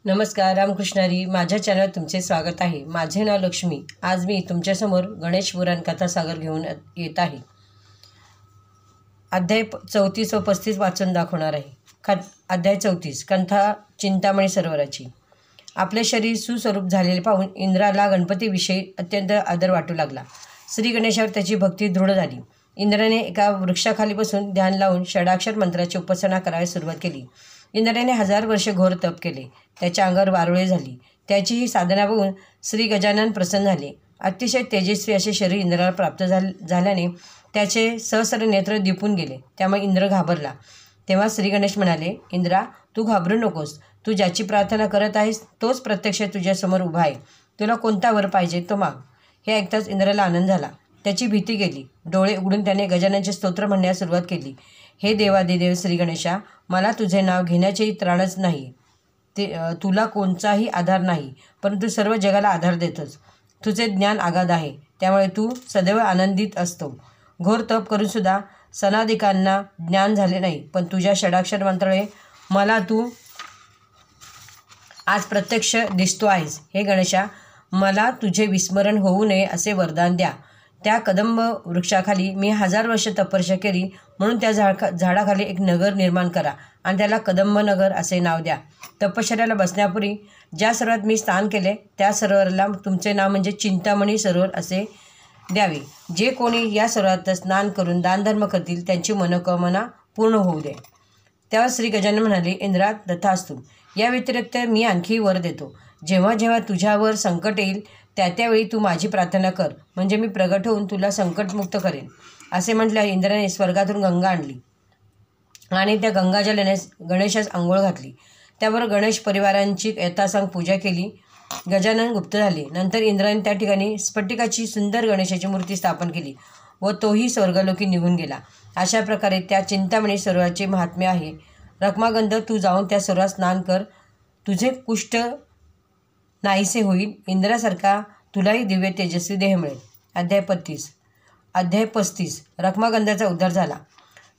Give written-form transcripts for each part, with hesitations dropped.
नमस्कार, रामकृष्णारी. माझ्या चॅनल तुमचे स्वागत आहे. माझे नाव लक्ष्मी. आज मी तुमच्यासमोर गणेश पुराण कथासागर घेऊन येत आहे. अध्याय 34 व 35 वाचून दाखवणार आहे. अध्याय 34 कथा चिंतामणी सरोवराची. आपले शरीर सुस्वरूप झालेले पाहून इंद्राला गणपतीविषयी अत्यंत आदर वाटू लागला. श्री गणेशावर त्याची भक्ती दृढ झाली. इंद्राने एका वृक्षाखाली बसून ध्यान लावून षडाक्षर मंत्राची उपासना करायला सुरुवात केली. इंद्राने 1000 वर्षे घोर तप केले. त्याच्या अंगावर वारुळे झाली. त्याची ही साधना बघून श्री गजानन प्रसन्न झाले. अतिशय तेजस्वी असे शरीर इंद्राला प्राप्त झाल्याने त्याचे सहस्र नेत्र दिपून गेले. त्यामुळे इंद्र घाबरला. तेव्हा श्री गणेश म्हणाले, इंद्रा, तू घाबरू नकोस. तू ज्याची प्रार्थना करत आहेस तोच प्रत्यक्ष तुझ्यासमोर उभा आहे. तुला कोणता वर पाहिजे तो माग. हे ऐकताच इंद्राला आनंद झाला. त्याची भीती गेली. डोळे उघडून त्याने गजाननचे स्तोत्र म्हणण्यास सुरुवात केली. हे देवादिदेव श्री गणेशा, मला तुझे नाव घेण्याचेही त्राणच नाही. तुला कोणताही आधार नाही, परंतु सर्व जगाला आधार देतोस. तुझे ज्ञान आगाध आहे, त्यामुळे तू सदैव आनंदित असतो. घोर तप करूनसुद्धा सनादिकांना ज्ञान झाले नाही, पण तुझ्या षडाक्षर मंत्रामुळे मला तू आज प्रत्यक्ष दिसतो आहेस. हे गणेशा, मला तुझे विस्मरण होऊ नये असे वरदान द्या. त्या कदंब वृक्षाखाली मी 1000 वर्ष तपस्या केली, म्हणून त्या झाडाखाली एक नगर निर्माण करा आणि त्याला कदंब नगर असे नाव द्या. तपश्चर्याला बसण्यापूर्वी ज्या सरोवरात मी स्नान केले त्या सरोवराला तुमचे नाव म्हणजे चिंतामणी सरोवर असे द्यावे. जे कोणी या सरोवरात स्नान करून दानधर्म करतील त्यांची मनोकामना पूर्ण होऊ दे. तेव्हा श्री गजानन म्हणाले, इंद्रा, तथास्तु. या व्यतिरिक्त मी आणखी वर देतो. जेव्हा जेव्हा तुझ्यावर संकट येईल त्यावेळी तू माझी प्रार्थना कर, म्हणजे मी प्रगट होऊन तुला संकटमुक्त करेन. असे म्हटल्यावर इंद्राने स्वर्गातून गंगा आणली आणि त्या गंगाजलाने गणेशास आंघोळ घातली. त्याबरोबर गणेश परिवारांची यथासांग पूजा केली. गजानन गुप्त झाले. नंतर इंद्राने त्या ठिकाणी स्फटिकाची सुंदर गणेशाची मूर्ती स्थापन केली व तोही स्वर्गलोकी निघून गेला. अशा प्रकारे त्या चिंतामणी सरोवराचे महात्म्य आहे. रखमागंध, तू जाऊन त्या सरोवरात स्नान कर. तुझे कुष्ठ नाहीसे होईल. इंद्रासारखा तुलाही दिव्य तेजस्वी देह मिळेल. अध्याय 35 रखमागंधाचा उद्धार झाला.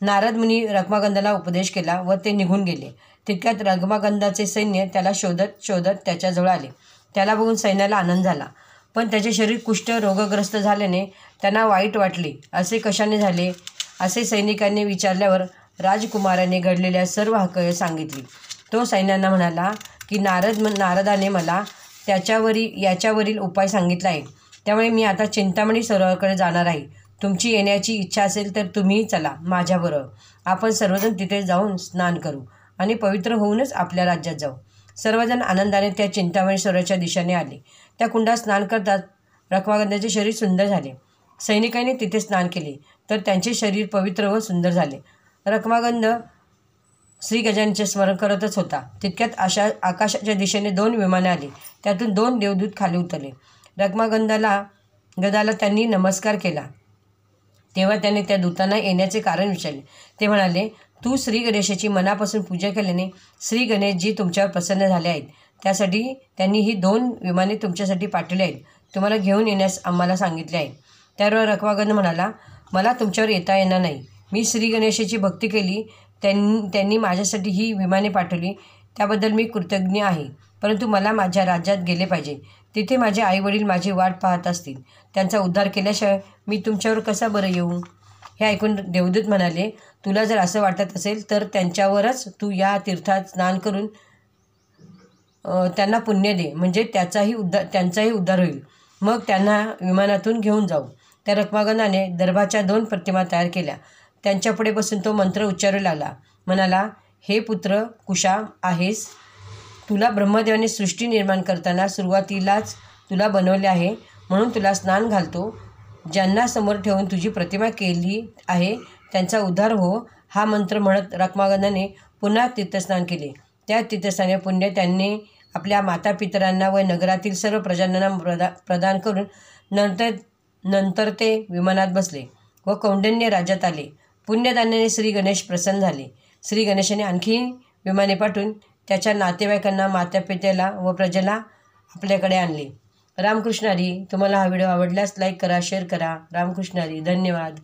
नारद मुनी रखमागंधाला उपदेश केला व ते निघून गेले. तितक्यात रखमागंधाचे सैन्य त्याला शोधत शोधत त्याच्याजवळ आले. त्याला बघून सैन्याला आनंद झाला, पण त्याचे शरीर कुष्ठ रोगग्रस्त झाल्याने त्यांना वाईट वाटले. असे कशाने झाले असे सैनिकांनी विचारल्यावर राजकुमाराने घडलेल्या सर्व हकायत सांगितली. तो सैन्यांना म्हणाला की नारदाने मला याच्यावरील उपाय सांगितला आहे, त्यामुळे मी आता चिंतामणी सरोवराकडे जाणार आहे. तुमची येण्याची इच्छा असेल तर तुम्हीही चला माझ्याबरोबर. आपण सर्वजण तिथे जाऊन स्नान करू आणि पवित्र होऊनच आपल्या राज्यात जाऊ. सर्वजण आनंदाने त्या चिंतामणी सरोवराच्या दिशेने आले. त्या कुंडात स्नान करतात रखमागंधाचे शरीर सुंदर झाले. सैनिकांनी तिथे स्नान केले तर त्यांचे शरीर पवित्र व सुंदर झाले. रखमागंध श्री गजाननचे स्मरण करतच होता. तितक्यात आकाशाच्या दिशेने 2 विमाने आली. त्यातून 2 देवदूत खाली उतरले. गदाला त्यांनी नमस्कार केला. तेव्हा त्याने त्या दूतांना येण्याचे कारण विचारले. ते म्हणाले, तू श्री गणेशाची मनापासून पूजा केल्याने श्री गणेशजी तुमच्यावर प्रसन्न झाले आहेत. त्यासाठी त्यांनी ही 2 विमाने तुमच्यासाठी पाठवली आहेत. तुम्हाला घेऊन येण्यास आम्हाला सांगितले आहे. त्यावर रखमागंध म्हणाला, मला तुमच्यावर येता येणार नाही. मी श्री गणेशाची भक्ती केली. त्यांनी माझ्यासाठी ही विमाने पाठवली, त्याबद्दल मी कृतज्ञ आहे. परंतु मला माझ्या राज्यात गेले पाहिजे. तिथे माझे आईवडील माझी वाट पाहत असतील. त्यांचा उद्धार केल्याशिवाय मी तुमच्यावर कसा बरं येऊ. हे ऐकून देवदूत म्हणाले, तुला जर असं वाटत असेल तर त्यांच्यावरच तू या तीर्थात स्नान करून त्यांना पुण्य दे, म्हणजे त्यांचाही उद्धार होईल. मग त्यांना विमानातून घेऊन जाऊ. त्या रखमागंधाने दर्भाच्या 2 प्रतिमा तयार केल्या. त्यांच्यापुढे बसून तो मंत्र उच्चारू लागला. म्हणाला, हे पुत्र कुशा आहेस, तुला ब्रह्मदेवाने सृष्टी निर्माण करताना सुरुवातीलाच तुला बनवले आहे, म्हणून तुला स्नान घालतो. ज्यांना समोर ठेवून तुझी प्रतिमा केली आहे त्यांचा उद्धार हो. हा मंत्र म्हणत रखमागंधाने पुन्हा तीर्थस्नान केले. त्या तीर्थस्नाने पुण्य त्यांनी आपल्या मातापितरांना व नगरातील सर्व प्रजांना प्रदान करून नंतर ते विमानात बसले व कौंडिण्य राज्यात आले. पुण्यदानाने श्री गणेश प्रसन्न झाले. श्री गणेशाने आणखी विमाने पाठवून त्याच्या नातेवाईकांना, मातापित्याला व प्रजेला आपल्याकडे आणले. रामकृष्णारी. तुम्हाला हा व्हिडिओ आवडल्यास लाईक करा, शेअर करा. रामकृष्णारी. धन्यवाद.